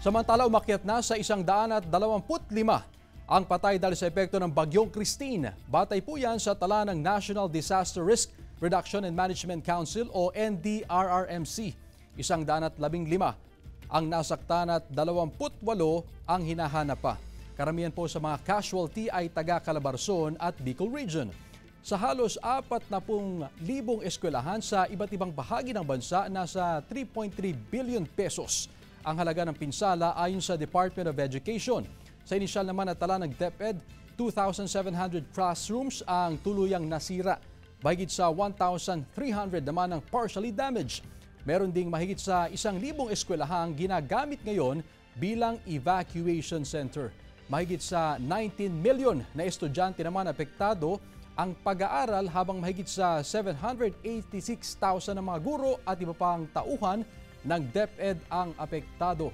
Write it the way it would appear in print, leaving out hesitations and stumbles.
Samantala, umakyat na sa 125 ang patay dahil sa epekto ng Bagyong Christine. Batay po yan sa tala ng National Disaster Risk Reduction and Management Council o NDRRMC. 115 ang nasaktan at 28 ang hinahanap pa. Karamihan po sa mga casualty ay taga Calabarzon at Bicol Region. Sa halos 40,000 eskwelahan sa iba't ibang bahagi ng bansa, nasa 3.3 billion pesos ang halaga ng pinsala ayon sa Department of Education. Sa inisyal naman na tala ng DepEd, 2,700 classrooms ang tuluyang nasira. Mahigit sa 1,300 naman ang partially damaged. Meron ding mahigit sa 1,000 eskwelahang ginagamit ngayon bilang evacuation center. Mahigit sa 19 million na estudyante naman apektado ang pag-aaral, habang mahigit sa 786,000 na mga guro at iba pang tauhan ng DepEd ang apektado.